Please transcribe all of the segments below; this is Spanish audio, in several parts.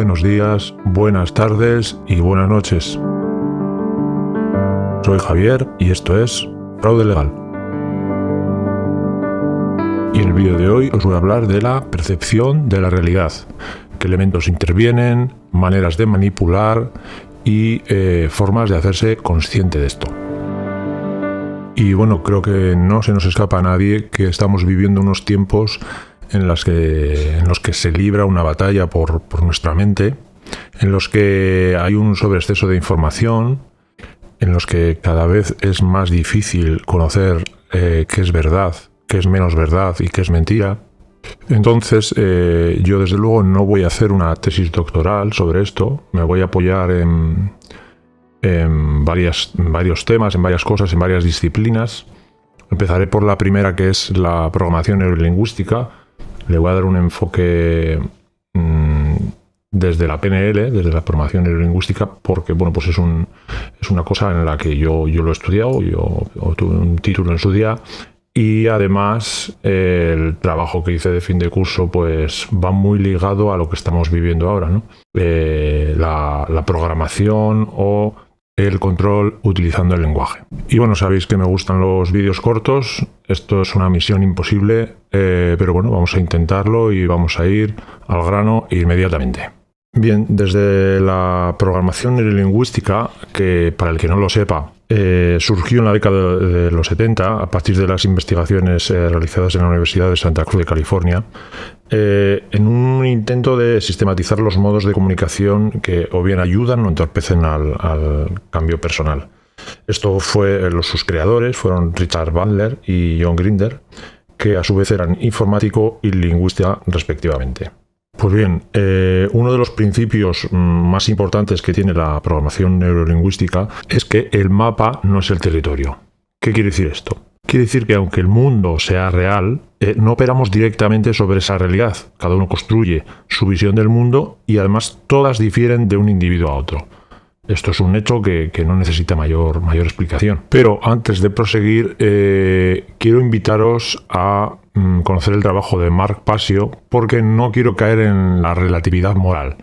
buenos días, buenas tardes y buenas noches. Soy Javier y esto es Fraude Legal. Y en el vídeo de hoy os voy a hablar de la percepción de la realidad, qué elementos intervienen, maneras de manipular y formas de hacerse consciente de esto. Y bueno, creo que no se nos escapa a nadie que estamos viviendo unos tiempos en los que se libra una batalla por nuestra mente, en los que hay un sobreexceso de información, en los que cada vez es más difícil conocer qué es verdad, qué es menos verdad y qué es mentira. Entonces, yo desde luego no voy a hacer una tesis doctoral sobre esto, me voy a apoyar en varios temas, en varias cosas, en varias disciplinas. Empezaré por la primera, que es la programación neurolingüística. Le voy a dar un enfoque desde la PNL, desde la programación neurolingüística, porque bueno, pues es una cosa en la que yo lo he estudiado, yo tuve un título en su día, y además el trabajo que hice de fin de curso pues va muy ligado a lo que estamos viviendo ahora, ¿no? La programación o el control utilizando el lenguaje. Y bueno, sabéis que me gustan los vídeos cortos. Esto es una misión imposible, pero bueno, vamos a intentarlo y vamos a ir al grano inmediatamente. Bien, desde la programación neurolingüística, que para el que no lo sepa, surgió en la década de los 70 a partir de las investigaciones realizadas en la Universidad de Santa Cruz de California, en un intento de sistematizar los modos de comunicación que o bien ayudan o entorpecen al cambio personal. Sus creadores fueron Richard Bandler y John Grinder, que a su vez eran informático y lingüista respectivamente. Pues bien, uno de los principios más importantes que tiene la programación neurolingüística es que el mapa no es el territorio. ¿Qué quiere decir esto? Quiere decir que aunque el mundo sea real, no operamos directamente sobre esa realidad. Cada uno construye su visión del mundo y además todas difieren de un individuo a otro. Esto es un hecho que no necesita mayor explicación. Pero antes de proseguir, quiero invitaros a conocer el trabajo de Mark Passio, porque no quiero caer en la relatividad moral.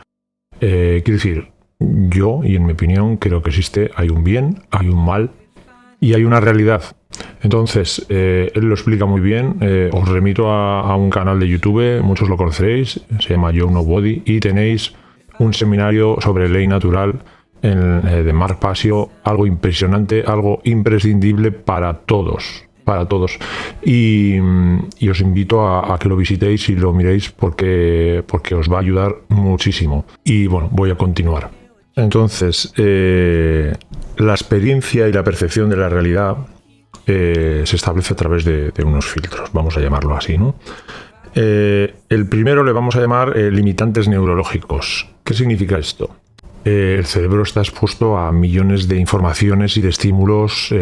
Quiero decir, yo, y en mi opinión, creo que hay un bien, hay un mal y hay una realidad. Entonces, él lo explica muy bien. Os remito a un canal de YouTube, muchos lo conoceréis, se llama Yo Nobody, y tenéis un seminario sobre ley natural de Mark Passio, algo impresionante, algo imprescindible para todos. Y os invito a que lo visitéis y lo miréis porque os va a ayudar muchísimo. Y bueno, voy a continuar. Entonces, la experiencia y la percepción de la realidad se establece a través de unos filtros, vamos a llamarlo así, ¿no? El primero le vamos a llamar limitantes neurológicos. ¿Qué significa esto? El cerebro está expuesto a millones de informaciones y de estímulos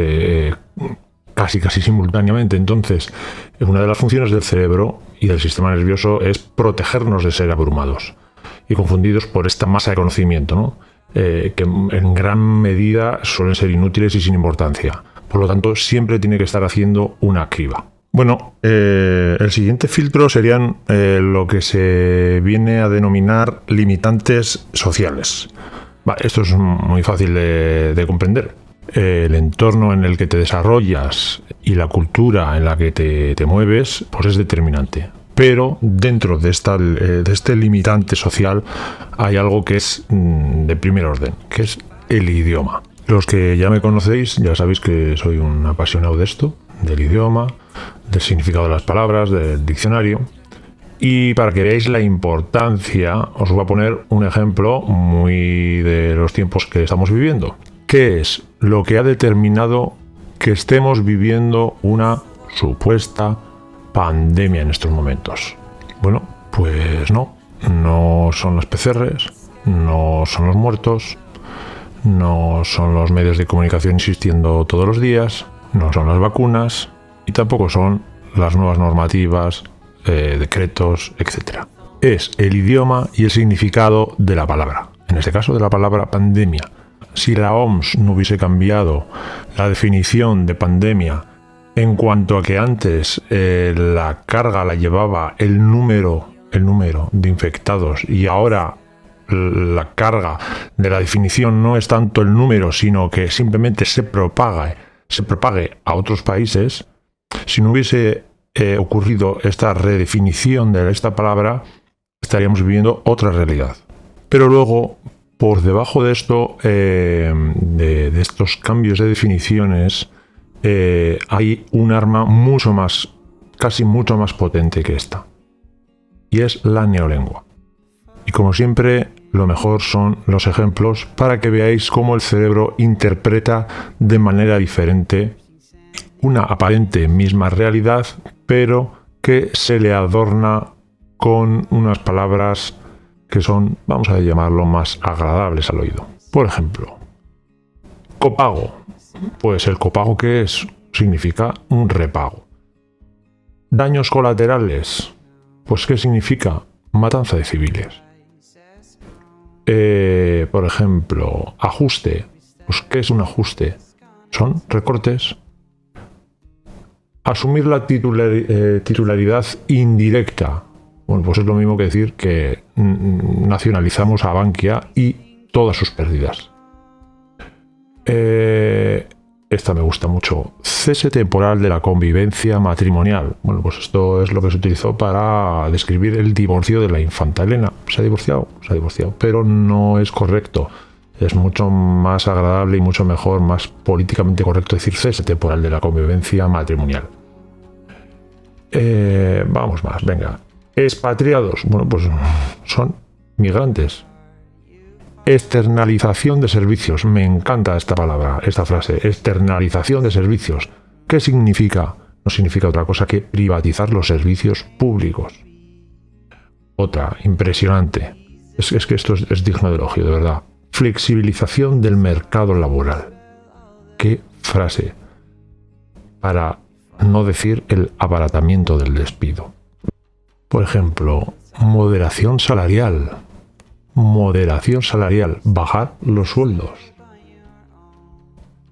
casi simultáneamente. Entonces, una de las funciones del cerebro y del sistema nervioso es protegernos de ser abrumados y confundidos por esta masa de conocimiento, ¿no? Que en gran medida suelen ser inútiles y sin importancia. Por lo tanto, siempre tiene que estar haciendo una criba. Bueno, el siguiente filtro serían lo que se viene a denominar limitantes sociales. Esto es muy fácil de comprender. El entorno en el que te desarrollas y la cultura en la que te mueves, pues es determinante. Pero dentro de este limitante social hay algo que es de primer orden, que es el idioma. Los que ya me conocéis ya sabéis que soy un apasionado de esto, del idioma, del significado de las palabras, del diccionario. Y para que veáis la importancia, os voy a poner un ejemplo muy de los tiempos que estamos viviendo. ¿Qué es lo que ha determinado que estemos viviendo una supuesta pandemia en estos momentos? Bueno, pues no son las PCRs, no son los muertos, no son los medios de comunicación insistiendo todos los días, no son las vacunas y tampoco son las nuevas normativas, decretos, etc. Es el idioma y el significado de la palabra, en este caso de la palabra pandemia. Si la OMS no hubiese cambiado la definición de pandemia en cuanto a que antes la carga la llevaba el número de infectados y ahora la carga de la definición no es tanto el número, sino que simplemente se propague a otros países, si no hubiese ocurrido esta redefinición de esta palabra, estaríamos viviendo otra realidad. Pero luego, por debajo de esto, de estos cambios de definiciones, hay un arma casi mucho más potente que esta, y es la neolengua. Y como siempre, lo mejor son los ejemplos para que veáis cómo el cerebro interpreta de manera diferente una aparente misma realidad, pero que se le adorna con unas palabras que son, vamos a llamarlo, más agradables al oído. Por ejemplo, copago. Pues el copago, ¿qué es? Significa un repago. Daños colaterales. Pues ¿qué significa? Matanza de civiles. Por ejemplo, ajuste. Pues ¿qué es un ajuste? Son recortes. Asumir la titularidad indirecta. Bueno, pues es lo mismo que decir que nacionalizamos a Bankia y todas sus pérdidas. Esta me gusta mucho. Cese temporal de la convivencia matrimonial. Bueno, pues esto es lo que se utilizó para describir el divorcio de la infanta Elena. Se ha divorciado, pero no es correcto. Es mucho más agradable y mucho mejor, más políticamente correcto decir cese temporal de la convivencia matrimonial. Vamos más, venga. Expatriados. Bueno, pues son migrantes. Externalización de servicios. Me encanta esta palabra, esta frase. Externalización de servicios. ¿Qué significa? No significa otra cosa que privatizar los servicios públicos. Otra, impresionante. Es que esto es digno de elogio, de verdad. Flexibilización del mercado laboral. ¿Qué frase? Para no decir el abaratamiento del despido. Por ejemplo, moderación salarial. Moderación salarial, bajar los sueldos.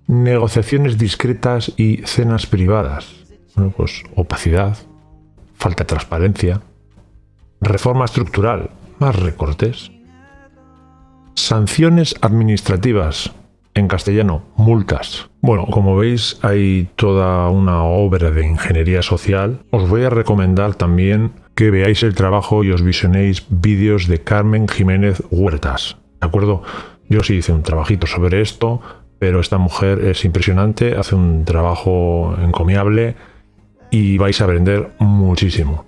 Negociaciones discretas y cenas privadas. Bueno, pues opacidad, falta de transparencia. Reforma estructural, más recortes. Sanciones administrativas, en castellano, multas. Bueno, como veis, hay toda una obra de ingeniería social. Os voy a recomendar también que veáis el trabajo y os visionéis vídeos de Carmen Jiménez Huertas, ¿de acuerdo? Yo sí hice un trabajito sobre esto, pero esta mujer es impresionante, hace un trabajo encomiable y vais a aprender muchísimo.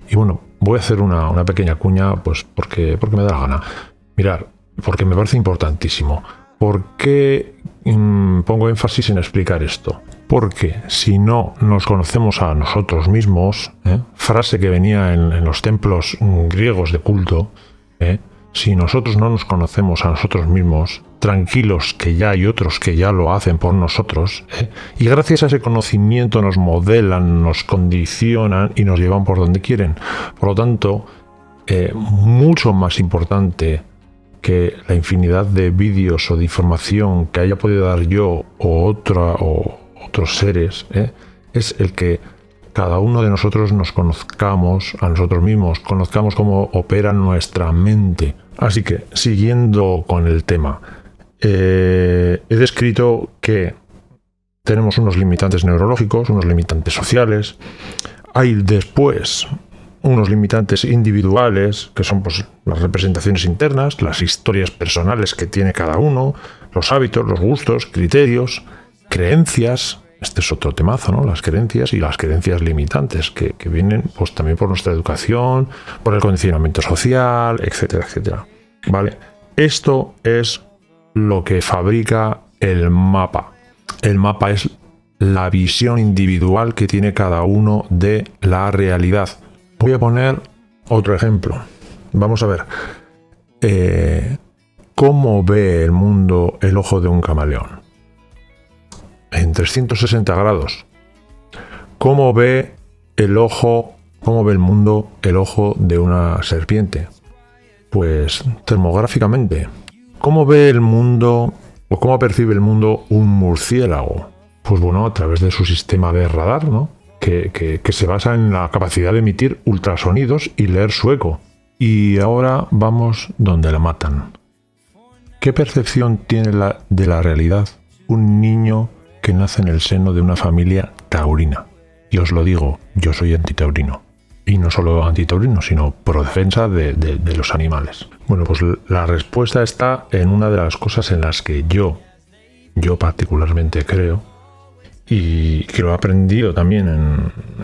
Y bueno, voy a hacer una pequeña cuña, pues porque me da la gana. Mirad, porque me parece importantísimo. ¿Por qué pongo énfasis en explicar esto? Porque si no nos conocemos a nosotros mismos, frase que venía en los templos griegos de culto, si nosotros no nos conocemos a nosotros mismos, tranquilos que ya hay otros que ya lo hacen por nosotros, y gracias a ese conocimiento nos modelan, nos condicionan y nos llevan por donde quieren. Por lo tanto, mucho más importante que la infinidad de vídeos o de información que haya podido dar yo o otros seres, es el que cada uno de nosotros nos conozcamos a nosotros mismos, conozcamos cómo opera nuestra mente. Así que, siguiendo con el tema, he descrito que tenemos unos limitantes neurológicos, unos limitantes sociales, hay después unos limitantes individuales, que son pues las representaciones internas, las historias personales que tiene cada uno, los hábitos, los gustos, criterios, creencias. Este es otro temazo, ¿no? Las creencias y las creencias limitantes que vienen pues también por nuestra educación, por el condicionamiento social, etcétera, etcétera. ¿Vale? Esto es lo que fabrica el mapa. El mapa es la visión individual que tiene cada uno de la realidad. Voy a poner otro ejemplo. Vamos a ver. ¿Cómo ve el mundo el ojo de un camaleón? En 360 grados. ¿Cómo ve el mundo el ojo de una serpiente? Pues termográficamente. ¿Cómo ve el mundo o cómo percibe el mundo un murciélago? Pues bueno, a través de su sistema de radar, ¿no? Que se basa en la capacidad de emitir ultrasonidos y leer su eco. Y ahora vamos donde la matan. ¿Qué percepción tiene de la realidad un niño que nace en el seno de una familia taurina? Y os lo digo, yo soy antitaurino. Y no solo antitaurino, sino pro defensa de los animales. Bueno, pues la respuesta está en una de las cosas en las que yo particularmente creo, y que lo he aprendido también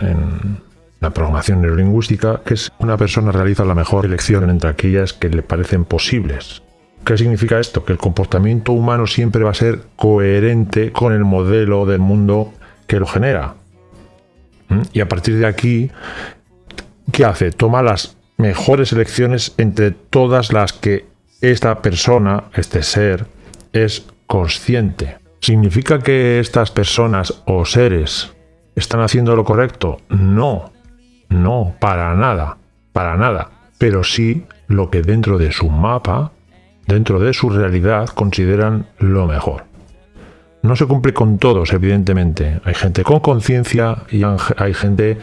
en la programación neurolingüística, que es una persona realiza la mejor elección entre aquellas que le parecen posibles. ¿Qué significa esto? Que el comportamiento humano siempre va a ser coherente con el modelo del mundo que lo genera. Y a partir de aquí, ¿qué hace? Toma las mejores elecciones entre todas las que esta persona, este ser, es consciente. ¿Significa que estas personas o seres están haciendo lo correcto? No, para nada. Pero sí lo que dentro de su mapa, dentro de su realidad, consideran lo mejor. No se cumple con todos, evidentemente. Hay gente con conciencia y hay gente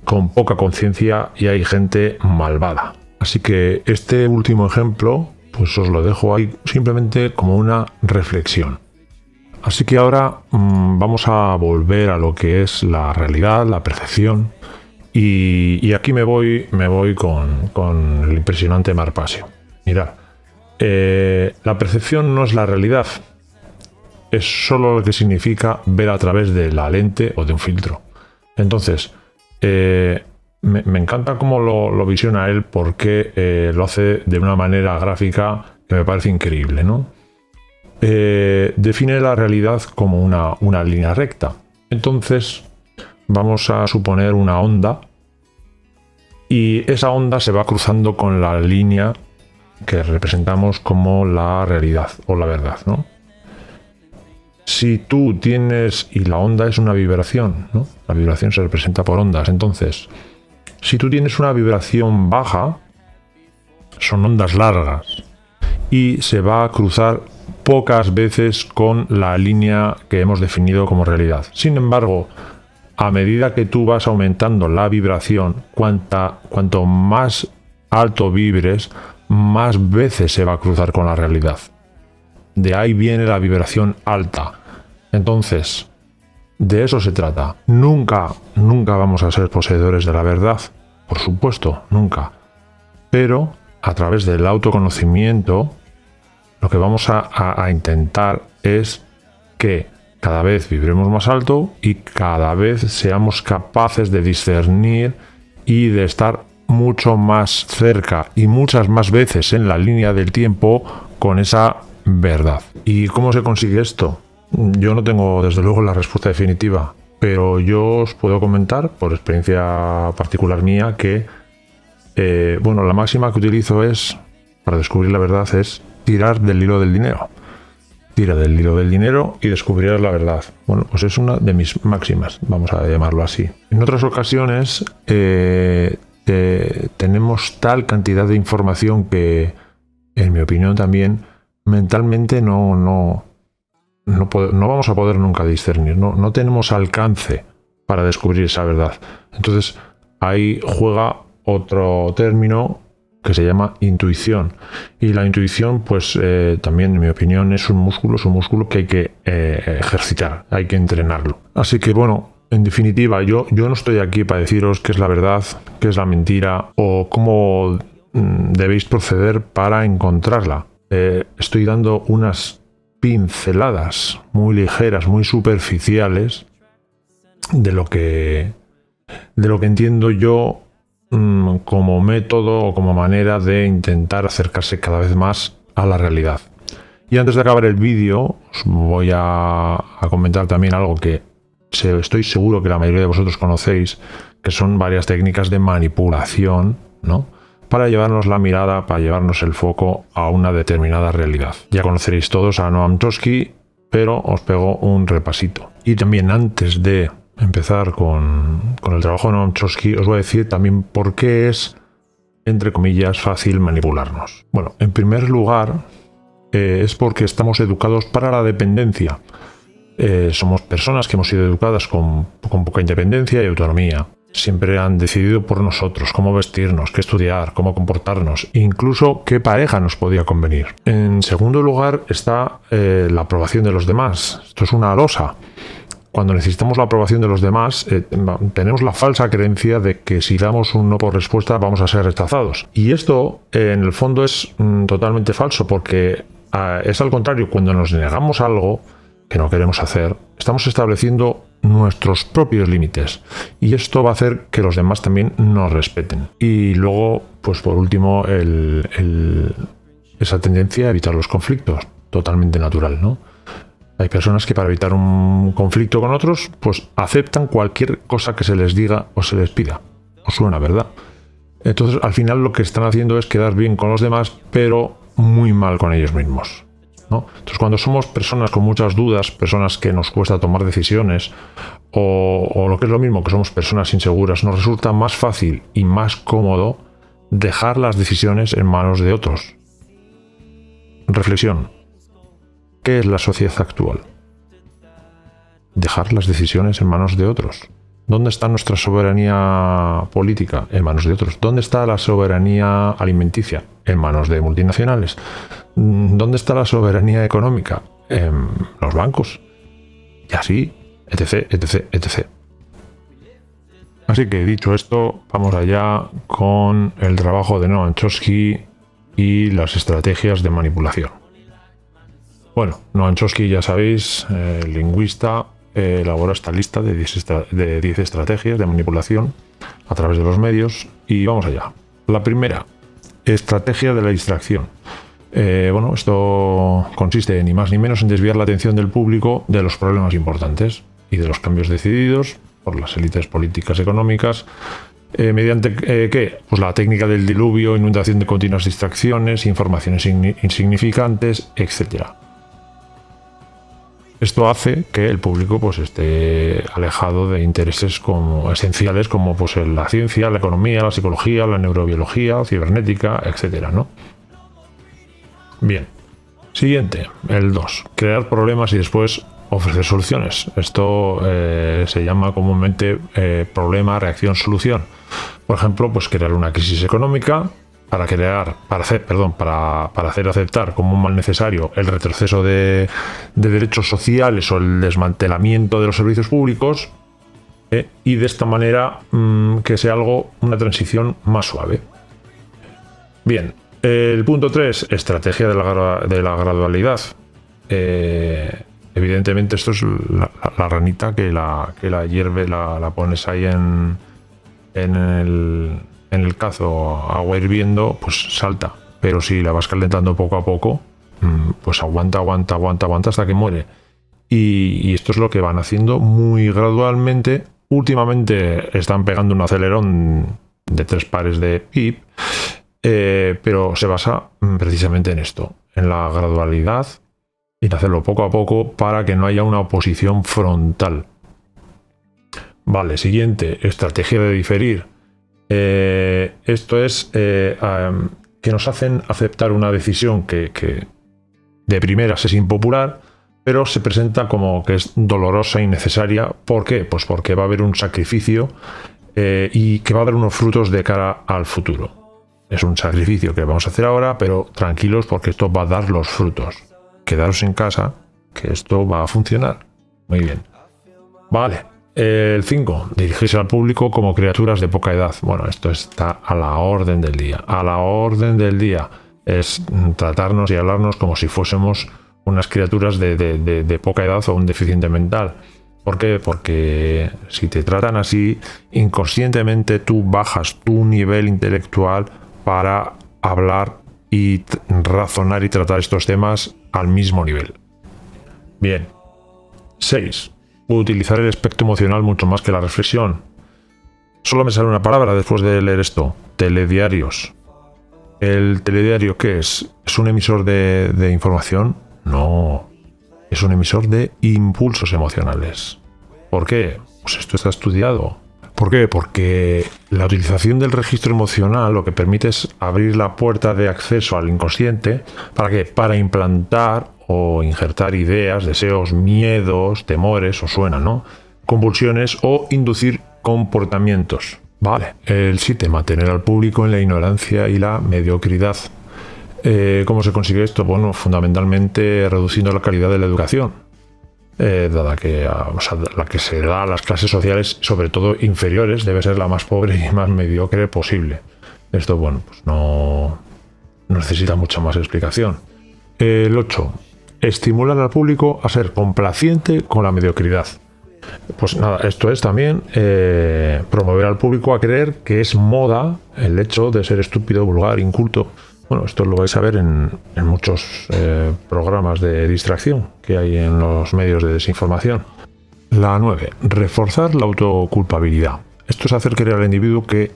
con poca conciencia y hay gente malvada. Así que este último ejemplo, pues os lo dejo ahí simplemente como una reflexión. Así que ahora vamos a volver a lo que es la realidad, la percepción. Y aquí me voy con el impresionante Marpasio. Mirad, la percepción no es la realidad. Es solo lo que significa ver a través de la lente o de un filtro. Entonces, me encanta cómo lo visiona él, porque lo hace de una manera gráfica que me parece increíble, ¿no? Define la realidad como una línea recta. Entonces, vamos a suponer una onda, y esa onda se va cruzando con la línea que representamos como la realidad o la verdad, ¿no? Si tú tienes, y la onda es una vibración, ¿no? La vibración se representa por ondas. Entonces, si tú tienes una vibración baja, son ondas largas, y se va a cruzar pocas veces con la línea que hemos definido como realidad. Sin embargo, a medida que tú vas aumentando la vibración, cuanto más alto vibres, más veces se va a cruzar con la realidad. De ahí viene la vibración alta. Entonces, de eso se trata. Nunca vamos a ser poseedores de la verdad, por supuesto, nunca. Pero a través del autoconocimiento, lo que vamos a intentar es que cada vez vibremos más alto y cada vez seamos capaces de discernir y de estar mucho más cerca y muchas más veces en la línea del tiempo con esa verdad. ¿Y cómo se consigue esto? Yo no tengo desde luego la respuesta definitiva, pero yo os puedo comentar por experiencia particular mía que la máxima que utilizo para descubrir la verdad es tirar del hilo del dinero. Tira del hilo del dinero y descubrirás la verdad. Bueno, pues es una de mis máximas, vamos a llamarlo así. En otras ocasiones tenemos tal cantidad de información que, en mi opinión también, mentalmente no vamos a poder nunca discernir, no tenemos alcance para descubrir esa verdad. Entonces ahí juega otro término que se llama intuición, y la intuición pues también, en mi opinión, es un músculo que hay que ejercitar, hay que entrenarlo. Así que bueno, en definitiva, yo no estoy aquí para deciros qué es la verdad, qué es la mentira o cómo debéis proceder para encontrarla. Estoy dando unas pinceladas muy ligeras, muy superficiales de lo que entiendo yo como método o como manera de intentar acercarse cada vez más a la realidad. Y antes de acabar el vídeo, os voy a comentar también algo que estoy seguro que la mayoría de vosotros conocéis, que son varias técnicas de manipulación, ¿no?, para llevarnos la mirada, para llevarnos el foco a una determinada realidad. Ya conoceréis todos a Noam Chomsky, pero os pego un repasito. Y también, antes de empezar con el trabajo de Noam Chomsky, os voy a decir también por qué es, entre comillas, fácil manipularnos. Bueno, en primer lugar, es porque estamos educados para la dependencia. Somos personas que hemos sido educadas con poca independencia y autonomía. siempre han decidido por nosotros cómo vestirnos, qué estudiar, cómo comportarnos, incluso qué pareja nos podía convenir. En segundo lugar está la aprobación de los demás. Esto es una losa. Cuando necesitamos la aprobación de los demás, tenemos la falsa creencia de que si damos un no por respuesta vamos a ser rechazados. Y esto, en el fondo, es totalmente falso, porque es al contrario. Cuando nos negamos algo que no queremos hacer, estamos estableciendo nuestros propios límites. Y esto va a hacer que los demás también nos respeten. Y luego, pues por último, esa tendencia a evitar los conflictos, totalmente natural, ¿no? Hay personas que para evitar un conflicto con otros, pues aceptan cualquier cosa que se les diga o se les pida. Os suena, ¿verdad? Entonces, al final lo que están haciendo es quedar bien con los demás, pero muy mal con ellos mismos, ¿no? Entonces, cuando somos personas con muchas dudas, personas que nos cuesta tomar decisiones, o lo que es lo mismo, que somos personas inseguras, nos resulta más fácil y más cómodo dejar las decisiones en manos de otros. Reflexión. ¿Qué es la sociedad actual? Dejar las decisiones en manos de otros. ¿Dónde está nuestra soberanía política? En manos de otros. ¿Dónde está la soberanía alimenticia? En manos de multinacionales. ¿Dónde está la soberanía económica? En los bancos. Y así, etc, etc, etc. Así que dicho esto, vamos allá con el trabajo de Noam Chomsky y las estrategias de manipulación. Bueno, Noam Chomsky, ya sabéis, lingüista, elaboró esta lista de 10 estrategias de manipulación a través de los medios. Y vamos allá. La primera, estrategia de la distracción. Bueno, esto consiste ni más ni menos en desviar la atención del público de los problemas importantes y de los cambios decididos por las élites políticas y económicas, mediante ¿qué? Pues la técnica del diluvio, inundación de continuas distracciones, informaciones insignificantes, etcétera. Esto hace que el público pues esté alejado de intereses esenciales como pues la ciencia, la economía, la psicología, la neurobiología, cibernética, etcétera, ¿no? Bien. Siguiente, el 2. Crear problemas y después ofrecer soluciones. Esto se llama comúnmente problema, reacción, solución. Por ejemplo, pues crear una crisis económica para hacer aceptar como un mal necesario el retroceso de derechos sociales o el desmantelamiento de los servicios públicos, y de esta manera que sea una transición más suave. Bien, el punto 3, estrategia de la gradualidad. Evidentemente esto es la ranita que la hierve, la pones ahí en el cazo, agua hirviendo, pues salta. Pero si la vas calentando poco a poco, pues aguanta hasta que muere. Y esto es lo que van haciendo muy gradualmente. Últimamente están pegando un acelerón de 3 pares de pip, pero se basa precisamente en esto, en la gradualidad y en hacerlo poco a poco para que no haya una oposición frontal. Vale, siguiente, estrategia de diferir. Esto es que nos hacen aceptar una decisión que de primeras es impopular, pero se presenta como que es dolorosa y necesaria. ¿Por qué? Pues porque va a haber un sacrificio y que va a dar unos frutos de cara al futuro. Es un sacrificio que vamos a hacer ahora, pero tranquilos porque esto va a dar los frutos. Quedaros en casa, que esto va a funcionar. Muy bien. Vale. El 5, dirigirse al público como criaturas de poca edad. Bueno, esto está a la orden del día. A la orden del día. Es tratarnos y hablarnos como si fuésemos unas criaturas de poca edad o un deficiente mental. ¿Por qué? Porque si te tratan así, inconscientemente tú bajas tu nivel intelectual para hablar y razonar y tratar estos temas al mismo nivel. Bien. 6. Utilizar el aspecto emocional mucho más que la reflexión. Solo me sale una palabra después de leer esto. Telediarios. ¿El telediario qué es? ¿Es un emisor de información? No. Es un emisor de impulsos emocionales. ¿Por qué? Pues esto está estudiado. ¿Por qué? Porque la utilización del registro emocional lo que permite es abrir la puerta de acceso al inconsciente. ¿Para qué? Para implantar o injertar ideas, deseos, miedos, temores, os suena, ¿no? Convulsiones o inducir comportamientos. Vale. El 7, mantener al público en la ignorancia y la mediocridad. ¿Cómo se consigue esto? Bueno, fundamentalmente reduciendo la calidad de la educación, dada que la que se da a las clases sociales, sobre todo inferiores, debe ser la más pobre y más mediocre posible. Esto, bueno, pues no necesita mucha más explicación. El 8, estimular al público a ser complaciente con la mediocridad. Pues nada, esto es también promover al público a creer que es moda el hecho de ser estúpido, vulgar, inculto. Bueno, esto lo vais a ver en muchos programas de distracción que hay en los medios de desinformación. La 9, reforzar la autoculpabilidad. Esto es hacer creer al individuo que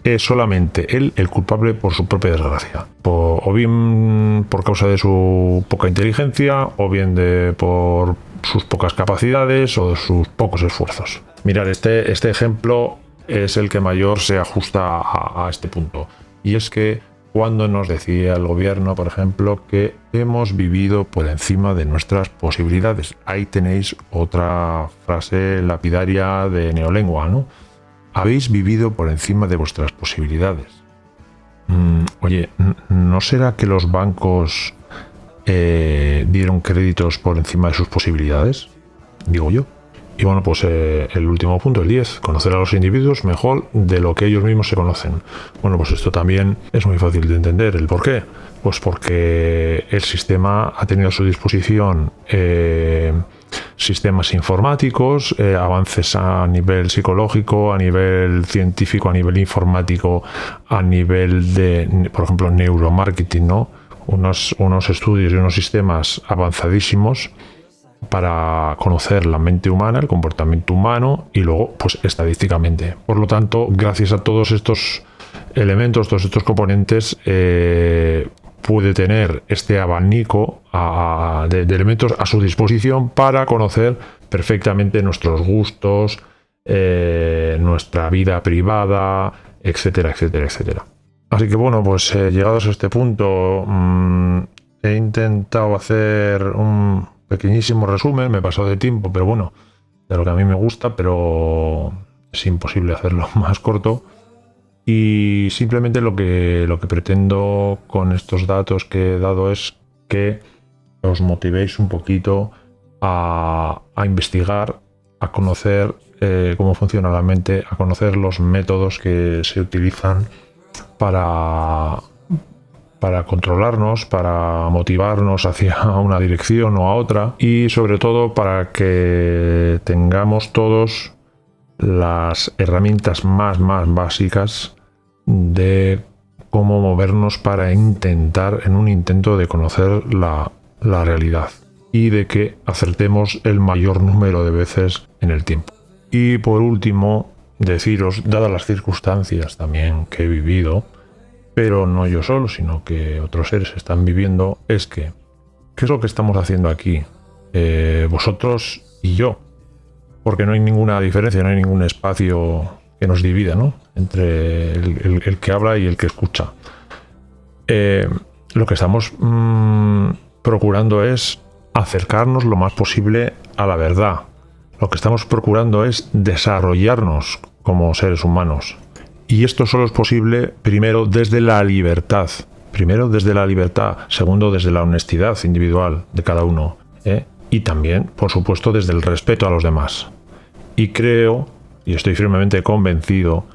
es solamente él el culpable por su propia desgracia. O bien por causa de su poca inteligencia, o bien por sus pocas capacidades o sus pocos esfuerzos. Mirad, este ejemplo es el que mayor se ajusta a este punto. Y es que cuando nos decía el gobierno, por ejemplo, que hemos vivido por encima de nuestras posibilidades. Ahí tenéis otra frase lapidaria de neolengua, ¿no? Habéis vivido por encima de vuestras posibilidades. Oye, ¿no será que los bancos dieron créditos por encima de sus posibilidades? Digo yo. Y bueno, pues el último punto, el 10, conocer a los individuos mejor de lo que ellos mismos se conocen. Bueno, pues esto también es muy fácil de entender. ¿El por qué? Pues porque el sistema ha tenido a su disposición sistemas informáticos, avances a nivel psicológico, a nivel científico, a nivel informático, a nivel de, por ejemplo, neuromarketing, ¿no? Unos estudios y unos sistemas avanzadísimos para conocer la mente humana, el comportamiento humano y luego, pues, estadísticamente. Por lo tanto, gracias a todos estos elementos, todos estos componentes, puede tener este abanico de elementos a su disposición para conocer perfectamente nuestros gustos, nuestra vida privada, etcétera, etcétera, etcétera. Así que bueno, pues llegados a este punto, he intentado hacer un pequeñísimo resumen, me he pasado de tiempo, pero bueno, de lo que a mí me gusta, pero es imposible hacerlo más corto. Y simplemente lo que pretendo con estos datos que he dado es que os motivéis un poquito a investigar, a conocer cómo funciona la mente, a conocer los métodos que se utilizan para controlarnos, para motivarnos hacia una dirección o a otra, y sobre todo para que tengamos todos las herramientas más básicas de cómo movernos para en un intento de conocer la realidad y de que acertemos el mayor número de veces en el tiempo. Y por último, deciros, dadas las circunstancias también que he vivido, pero no yo solo, sino que otros seres están viviendo, es que, ¿qué es lo que estamos haciendo aquí? Vosotros y yo. Porque no hay ninguna diferencia, no hay ningún espacio que nos divida, ¿no? Entre el que habla y el que escucha. Lo que estamos procurando es acercarnos lo más posible a la verdad. Lo que estamos procurando es desarrollarnos como seres humanos. Y esto solo es posible, primero, desde la libertad. Primero, desde la libertad. Segundo, desde la honestidad individual de cada uno. Y también, por supuesto, desde el respeto a los demás. Y creo, y estoy firmemente convencido,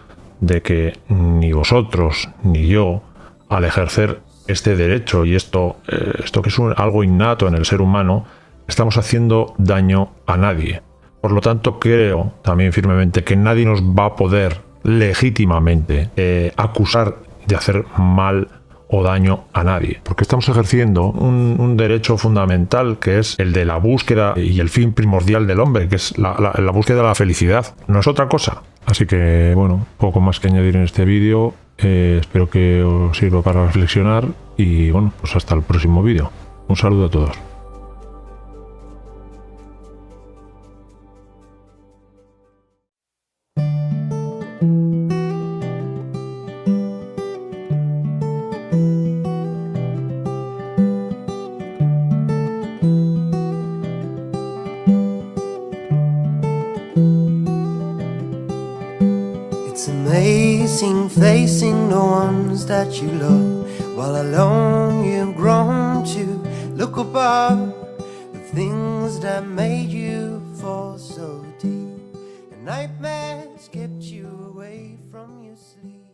de que ni vosotros ni yo, al ejercer este derecho y esto que es algo innato en el ser humano, estamos haciendo daño a nadie. Por lo tanto, creo también firmemente que nadie nos va a poder legítimamente acusar de hacer mal o daño a nadie, porque estamos ejerciendo un derecho fundamental, que es el de la búsqueda y el fin primordial del hombre, que es la búsqueda de la felicidad, no es otra cosa. Así que bueno, poco más que añadir en este vídeo. Espero que os sirva para reflexionar y bueno, pues hasta el próximo vídeo. Un saludo a todos. It's amazing facing the ones that you love, while alone you've grown to look above the things that made you fall so deep, and nightmares kept you away from your sleep.